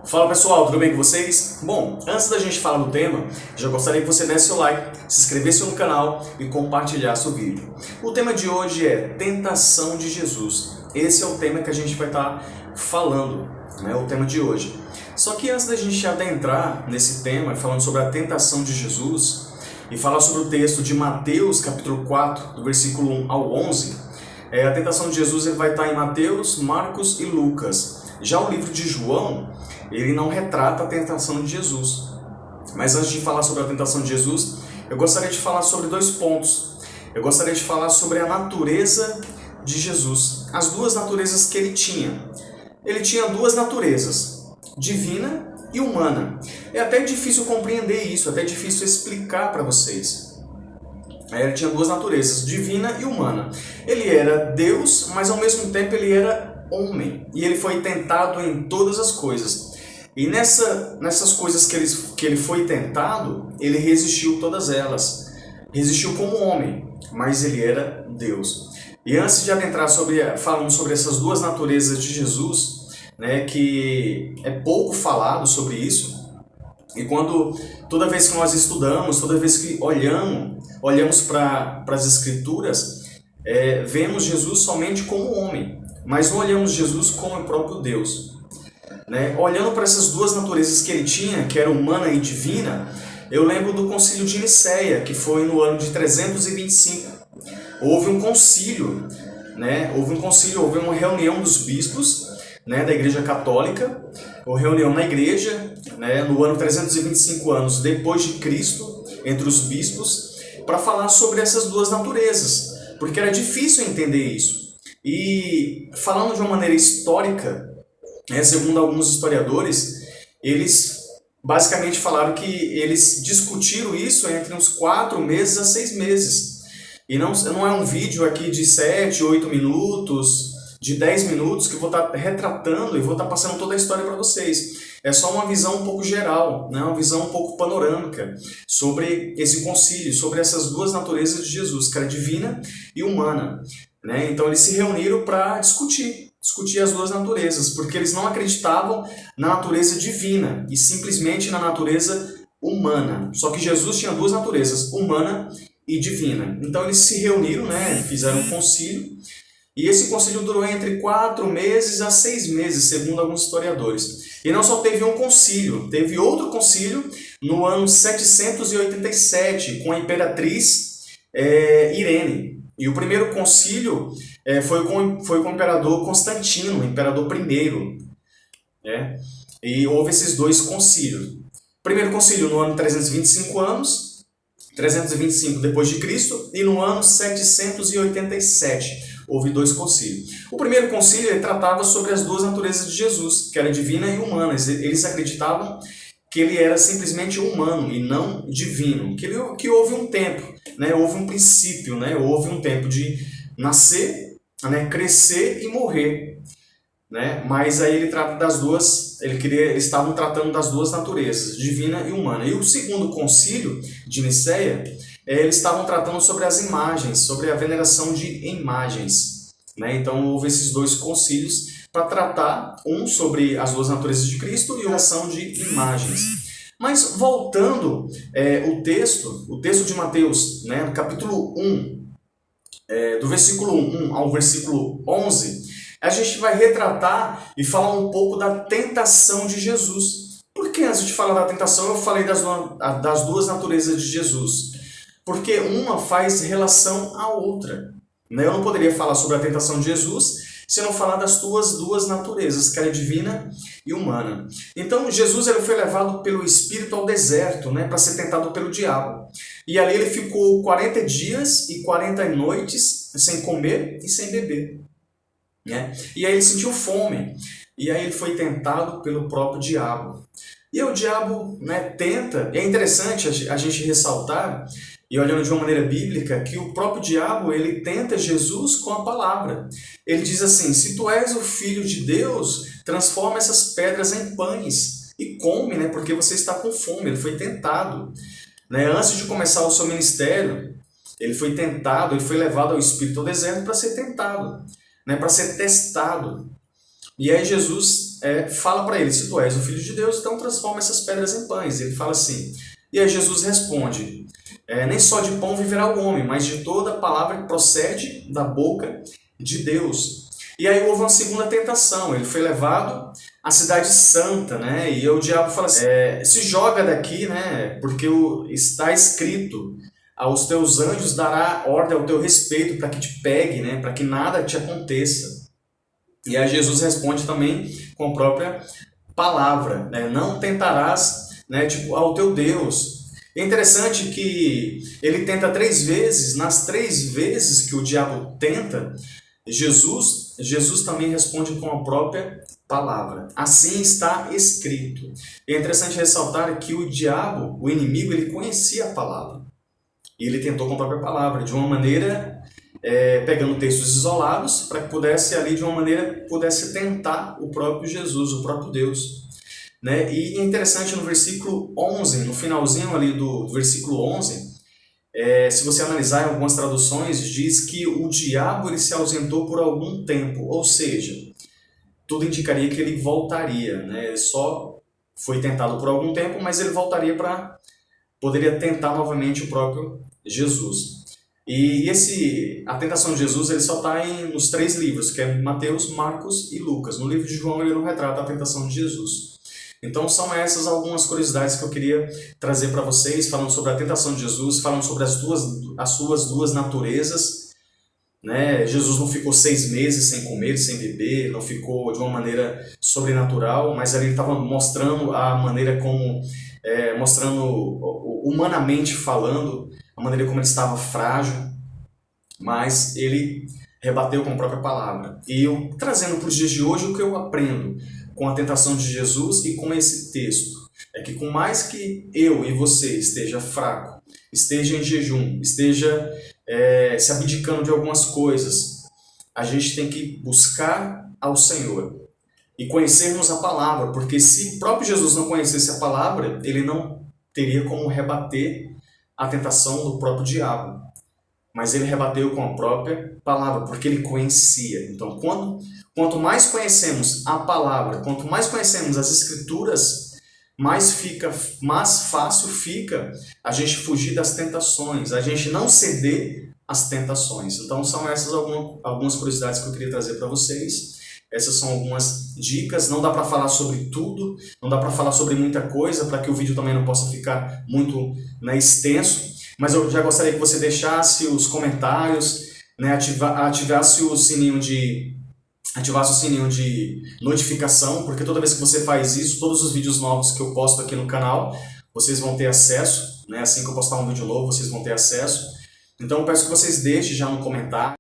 Fala pessoal, tudo bem com vocês? Bom, antes da gente falar do tema, já gostaria que você desse seu like, se inscrevesse no canal e compartilhasse o vídeo. O tema de hoje é Tentação de Jesus. Esse é o tema que a gente vai estar falando, o tema de hoje. Só que antes da gente adentrar nesse tema, falando sobre a tentação de Jesus, e falar sobre o texto de Mateus, capítulo 4, do versículo 1 ao 11, a tentação de Jesus vai estar em Mateus, Marcos e Lucas. Já o livro de João, ele não retrata a tentação de Jesus. Mas antes de falar sobre a tentação de Jesus, eu gostaria de falar sobre dois pontos. Eu gostaria de falar sobre a natureza de Jesus, as duas naturezas que ele tinha. Ele tinha duas naturezas, divina e humana. É até difícil compreender isso, até difícil explicar para vocês. Ele tinha duas naturezas, divina e humana. Ele era Deus, mas ao mesmo tempo ele era homem. E ele foi tentado em todas as coisas. E nessas coisas que ele foi tentado, ele resistiu todas elas. Resistiu como homem, mas ele era Deus. E antes de adentrar falando sobre essas duas naturezas de Jesus, que é pouco falado sobre isso, e toda vez que nós estudamos, toda vez que olhamos para as Escrituras, vemos Jesus somente como homem, mas não olhamos Jesus como o próprio Deus. Olhando para essas duas naturezas que ele tinha, que era humana e divina, eu lembro do concílio de Nicéia, que foi no ano de 325. Houve um concílio, houve uma reunião dos bispos, da Igreja Católica, uma reunião na igreja, no ano 325 anos depois de Cristo, entre os bispos, para falar sobre essas duas naturezas, porque era difícil entender isso. E falando de uma maneira histórica, segundo alguns historiadores, eles basicamente falaram que eles discutiram isso entre uns 4 meses a 6 meses. E não é um vídeo aqui de 7, 8 minutos, de 10 minutos, que eu vou estar retratando e vou estar passando toda a história para vocês. É só uma visão um pouco geral, uma visão um pouco panorâmica sobre esse concílio, sobre essas duas naturezas de Jesus, que era divina e humana. Então eles se reuniram para discutir as duas naturezas, porque eles não acreditavam na natureza divina e simplesmente na natureza humana. Só que Jesus tinha duas naturezas, humana e divina. Então eles se reuniram, fizeram um concílio, e esse concílio durou entre 4 meses a 6 meses, segundo alguns historiadores. E não só teve um concílio, teve outro concílio no ano 787, com a imperatriz Irene. E o primeiro concílio foi com o imperador Constantino, o imperador primeiro. E houve esses dois concílios. Primeiro concílio no ano 325 depois de Cristo, e no ano 787 houve 2 concílios. O primeiro concílio ele tratava sobre as duas naturezas de Jesus, que era divina e humana. Eles acreditavam que ele era simplesmente humano e não divino, que houve um tempo, houve um princípio, houve um tempo de nascer, crescer e morrer. Mas aí ele trata das duas, eles estavam tratando das duas naturezas, divina e humana. E o segundo concílio de Nicéia, eles estavam tratando sobre as imagens, sobre a veneração de imagens. Então houve esses 2 concílios para tratar, um sobre as duas naturezas de Cristo e a veneração de imagens. Mas voltando o texto de Mateus, no capítulo 1, do versículo 1 ao versículo 11, a gente vai retratar e falar um pouco da tentação de Jesus. Por que antes de falar da tentação eu falei das duas naturezas de Jesus? Porque uma faz relação à outra. Eu não poderia falar sobre a tentação de Jesus se não falar das suas duas naturezas, que era divina e humana. Então Jesus ele foi levado pelo Espírito ao deserto, para ser tentado pelo diabo. E ali ele ficou 40 dias e 40 noites sem comer e sem beber. E aí ele sentiu fome, e aí ele foi tentado pelo próprio diabo. E o diabo tenta, e é interessante a gente ressaltar, e olhando de uma maneira bíblica, que o próprio diabo ele tenta Jesus com a palavra. Ele diz assim: se tu és o Filho de Deus, transforma essas pedras em pães e come, porque você está com fome. Ele foi tentado. Antes de começar o seu ministério, ele foi tentado, ele foi levado ao Espírito ao deserto para ser tentado. Para ser testado. E aí Jesus fala para ele, se tu és o Filho de Deus, então transforma essas pedras em pães. Ele fala assim, e aí Jesus responde, nem só de pão viverá o homem, mas de toda palavra que procede da boca de Deus. E aí houve uma segunda tentação, ele foi levado à cidade santa, né? E o diabo fala assim, se joga daqui, né? Porque está escrito, aos teus anjos dará ordem ao teu respeito para que te pegue, né? Para que nada te aconteça. E aí Jesus responde também com a própria palavra, né? Não tentarás, né, ao teu Deus. É interessante que ele tenta 3 vezes, nas 3 vezes que o diabo tenta, Jesus também responde com a própria palavra. Assim está escrito. É interessante ressaltar que o diabo, o inimigo, ele conhecia a palavra. E ele tentou com a própria palavra, de uma maneira, pegando textos isolados, para que pudesse ali, de uma maneira, pudesse tentar o próprio Jesus, o próprio Deus. Né? E é interessante no versículo 11, no finalzinho ali do versículo 11, se você analisar em algumas traduções, diz que o diabo ele se ausentou por algum tempo, ou seja, tudo indicaria que ele voltaria, né? Ele só foi tentado por algum tempo, mas ele voltaria poderia tentar novamente o próprio Jesus. E a tentação de Jesus ele só está nos 3 livros, que é Mateus, Marcos e Lucas. No livro de João ele não retrata a tentação de Jesus. Então são essas algumas curiosidades que eu queria trazer para vocês, falando sobre a tentação de Jesus, falando sobre as suas 2 naturezas. Né? Jesus não ficou 6 meses sem comer, sem beber, não ficou de uma maneira sobrenatural, mas ali ele estava mostrando a maneira como, mostrando humanamente falando, a maneira como ele estava frágil, mas ele rebateu com a própria palavra. E eu, trazendo para os dias de hoje, o que eu aprendo com a tentação de Jesus e com esse texto é que, com mais que eu e você esteja fraco, esteja em jejum, esteja se abdicando de algumas coisas, a gente tem que buscar ao Senhor e conhecermos a palavra, porque se o próprio Jesus não conhecesse a palavra, ele não teria como rebater a tentação do próprio diabo. Mas ele rebateu com a própria palavra, porque ele conhecia. Então, quanto mais conhecemos a palavra, quanto mais conhecemos as Escrituras, mais fácil fica a gente fugir das tentações, a gente não ceder às tentações. Então, são essas algumas curiosidades que eu queria trazer para vocês. Essas são algumas dicas. Não dá para falar sobre tudo, não dá para falar sobre muita coisa, para que o vídeo também não possa ficar muito, né, extenso. Mas eu já gostaria que você deixasse os comentários, né, ativasse o sininho de notificação, porque toda vez que você faz isso, todos os vídeos novos que eu posto aqui no canal, vocês vão ter acesso, né? Assim que eu postar um vídeo novo, vocês vão ter acesso. Então eu peço que vocês deixem já no comentário.